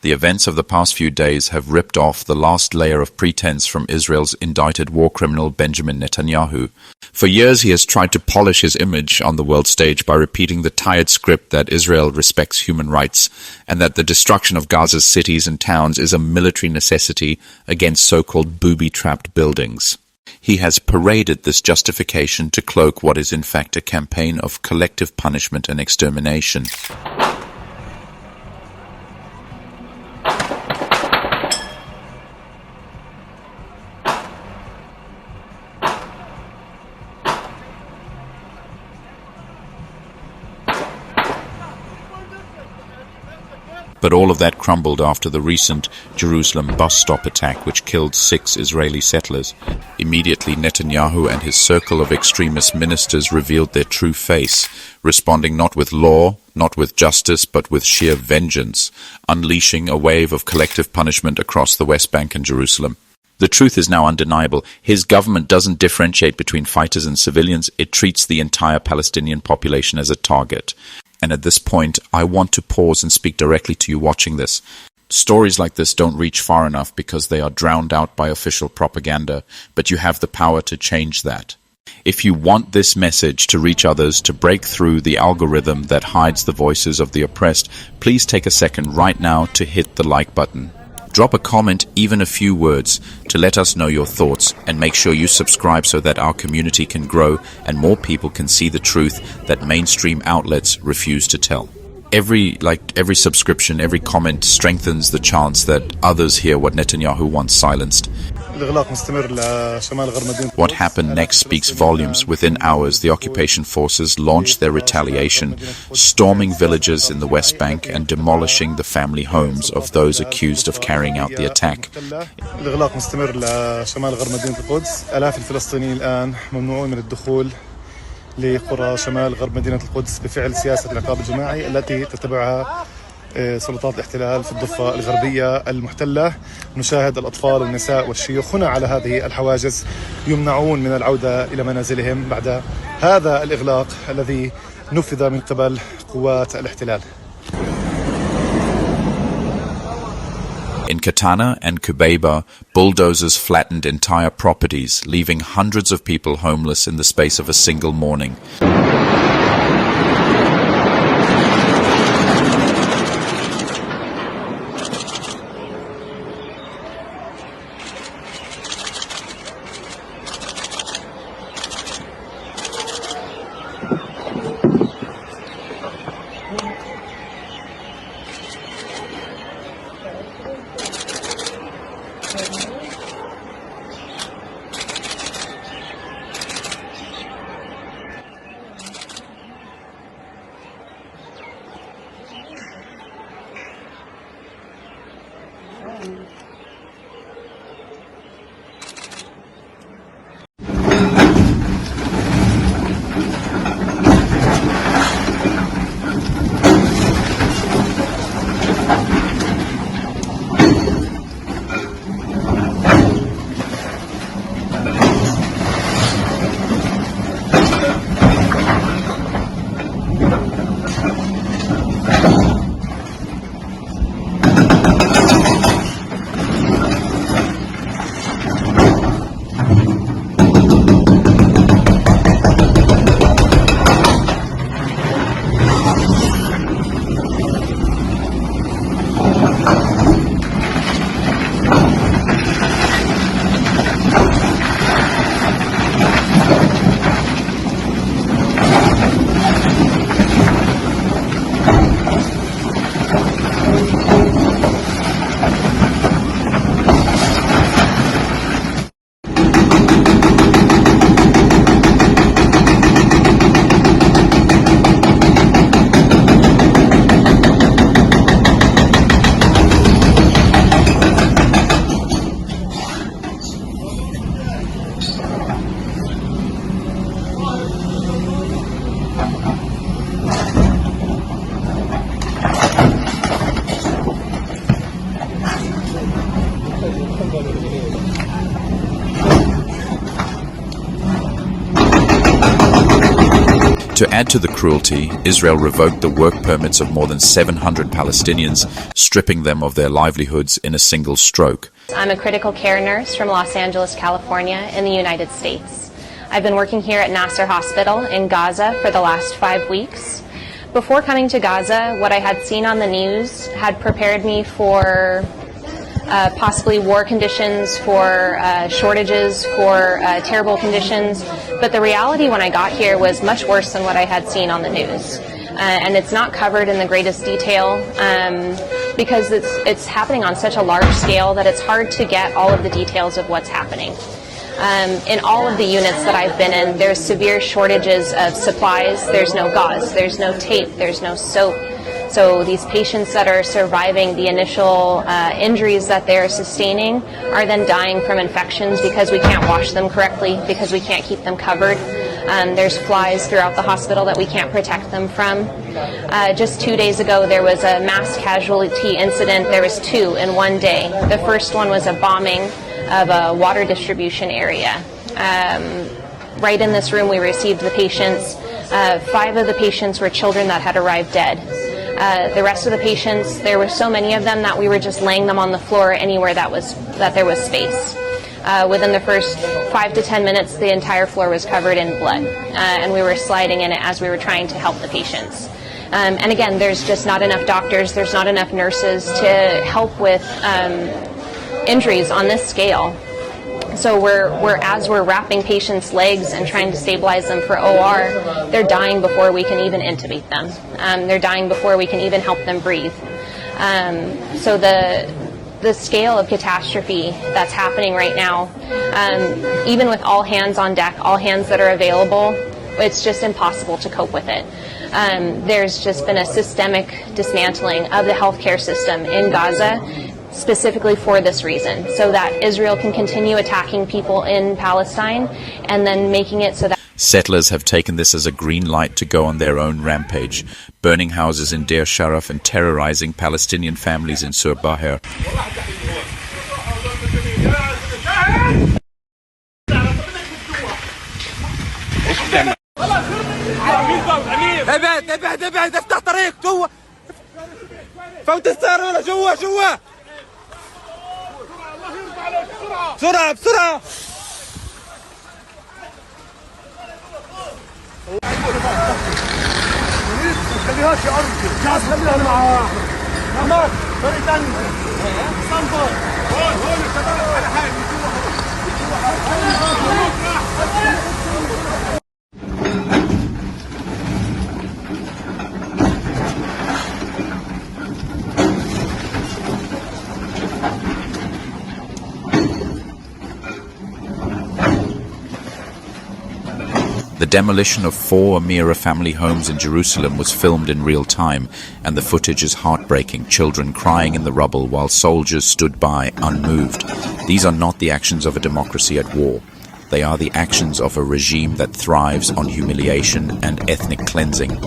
The events of the past few days have ripped off the last layer of pretense from Israel's indicted war criminal Benjamin Netanyahu. For years he has tried to polish his image on the world stage by repeating the tired script that Israel respects human rights and that the destruction of Gaza's cities and towns is a military necessity against so-called booby-trapped buildings. He has paraded this justification to cloak what is in fact a campaign of collective punishment and extermination. But all of that crumbled after the recent Jerusalem bus stop attack, which killed 6 Israeli settlers. Immediately, Netanyahu and his circle of extremist ministers revealed their true face, responding not with law, not with justice, but with sheer vengeance, unleashing a wave of collective punishment across the West Bank and Jerusalem. The truth is now undeniable. His government doesn't differentiate between fighters and civilians. It treats the entire Palestinian population as a target. And at this point, I want to pause and speak directly to you watching this. Stories like this don't reach far enough because they are drowned out by official propaganda, but you have the power to change that. If you want this message to reach others, to break through the algorithm that hides the voices of the oppressed, please take a second right now to hit the like button. Drop a comment, even a few words, to let us know your thoughts, and make sure you subscribe so that our community can grow and more people can see the truth that mainstream outlets refuse to tell. Every subscription, every comment strengthens the chance that others hear what Netanyahu once silenced. What happened next speaks volumes. Within hours, the occupation forces launched their retaliation, storming villages in the West Bank and demolishing the family homes of those accused of carrying out the attack. لقرى شمال غرب مدينة القدس بفعل سياسة العقاب الجماعي التي تتبعها سلطات الاحتلال في الضفة الغربية المحتلة. نشاهد الأطفال والنساء والشيوخ هنا على هذه الحواجز يمنعون من العودة إلى منازلهم بعد هذا الإغلاق الذي نفذ من قبل قوات الاحتلال. In Qatar and Kubeba, bulldozers flattened entire properties, leaving hundreds of people homeless in the space of a single morning. To add to the cruelty, Israel revoked the work permits of more than 700 Palestinians, stripping them of their livelihoods in a single stroke. I'm a critical care nurse from Los Angeles, California, in the United States. I've been working here at Nasser Hospital in Gaza for the last 5 weeks. Before coming to Gaza, what I had seen on the news had prepared me for possibly war conditions, for shortages, for terrible conditions. But the reality when I got here was much worse than what I had seen on the news. And it's not covered in the greatest detail because it's happening on such a large scale that it's hard to get all of the details of what's happening. In all of the units that I've been in, there's severe shortages of supplies. There's no gauze, there's no tape, there's no soap. So these patients that are surviving the initial injuries that they're sustaining are then dying from infections because we can't wash them correctly, because we can't keep them covered. There's flies throughout the hospital that we can't protect them from. Just 2 days ago, there was a mass casualty incident. There was 2 in one day. The first one was a bombing of a water distribution area. Right in this room, we received the patients. 5 of the patients were children that had arrived dead. The rest of the patients, there were so many of them that we were just laying them on the floor anywhere that there was space. Within the first 5 to 10 minutes, the entire floor was covered in blood, and we were sliding in it as we were trying to help the patients. And again, there's just not enough doctors, there's not enough nurses to help with injuries on this scale. So as we're wrapping patients' legs and trying to stabilize them for OR, they're dying before we can even intubate them. They're dying before we can even help them breathe. So the scale of catastrophe that's happening right now, even with all hands on deck, all hands that are available, it's just impossible to cope with it. There's just been a systemic dismantling of the healthcare system in Gaza, specifically for this reason, so that Israel can continue attacking people in Palestine and then making it so that Settlers have taken this as a green light to go on their own rampage, burning houses in Deir Sharaf and terrorizing Palestinian families in Sur Baher. ابعد افتح طريق جوا فوت السيارة جوا بسرعة خليهاش يا أرضي جاز خليها مع محمد بريطانيا صنفر هون الشباب على حالي The demolition of 4 Amira family homes in Jerusalem was filmed in real time, and the footage is heartbreaking, children crying in the rubble while soldiers stood by unmoved. These are not the actions of a democracy at war. They are the actions of a regime that thrives on humiliation and ethnic cleansing.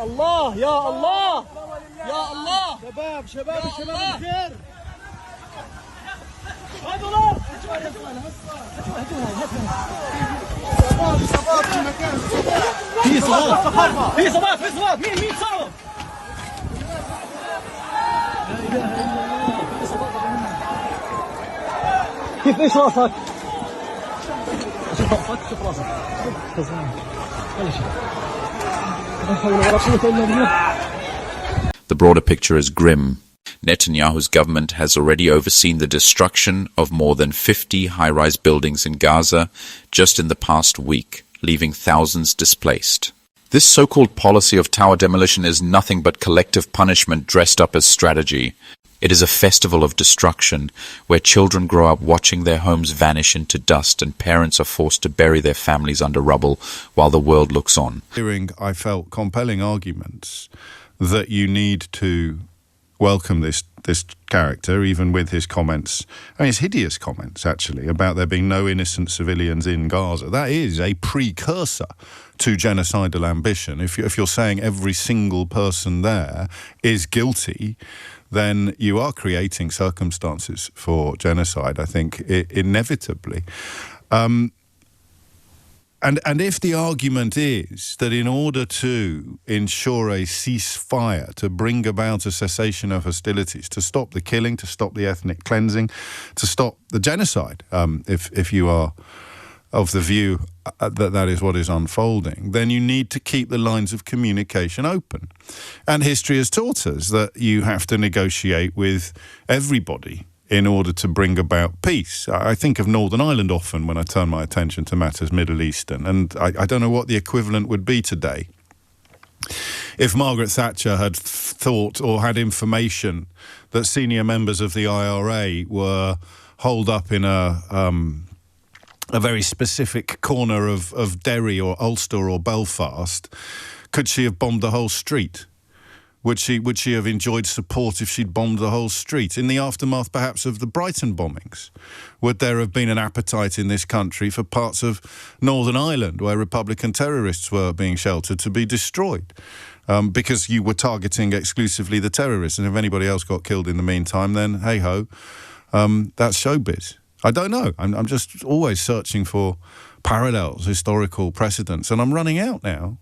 الله يا الله يا الله شباب الخير في صوت مين صوت كيف ايش راسك شوف راسك The broader picture is grim. Netanyahu's government has already overseen the destruction of more than 50 high-rise buildings in Gaza just in the past week, leaving thousands displaced. This so-called policy of tower demolition is nothing but collective punishment dressed up as strategy. It is a festival of destruction where children grow up watching their homes vanish into dust and parents are forced to bury their families under rubble while the world looks on. I felt compelling arguments that you need to welcome this character, even with his comments. I mean, his hideous comments, actually, about there being no innocent civilians in Gaza. That is a precursor to genocidal ambition. If you're saying every single person there is guilty, then you are creating circumstances for genocide, I think, inevitably. And if the argument is that in order to ensure a ceasefire, to bring about a cessation of hostilities, to stop the killing, to stop the ethnic cleansing, to stop the genocide, if you are of the view that that is what is unfolding, then you need to keep the lines of communication open. And history has taught us that you have to negotiate with everybody in order to bring about peace. I think of Northern Ireland often when I turn my attention to matters Middle Eastern, and I don't know what the equivalent would be today. If Margaret Thatcher had thought or had information that senior members of the IRA were holed up in a very specific corner of Derry or Ulster or Belfast, could she have bombed the whole street? Would she have enjoyed support if she'd bombed the whole street? In the aftermath, perhaps, of the Brighton bombings, would there have been an appetite in this country for parts of Northern Ireland where Republican terrorists were being sheltered to be destroyed? Because you were targeting exclusively the terrorists, and if anybody else got killed in the meantime, then hey-ho, that's showbiz. I don't know. I'm just always searching for parallels, historical precedents, and I'm running out now.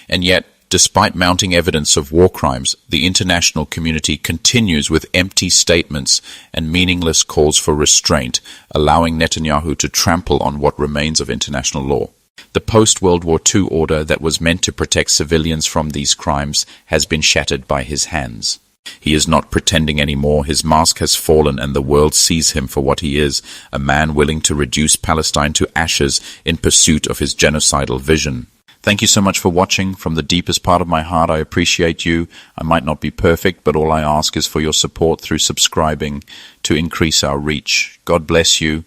And yet, despite mounting evidence of war crimes, the international community continues with empty statements and meaningless calls for restraint, allowing Netanyahu to trample on what remains of international law. The post-World War II order that was meant to protect civilians from these crimes has been shattered by his hands. He is not pretending anymore. His mask has fallen and the world sees him for what he is, a man willing to reduce Palestine to ashes in pursuit of his genocidal vision. Thank you so much for watching. From the deepest part of my heart, I appreciate you. I might not be perfect, but all I ask is for your support through subscribing to increase our reach. God bless you.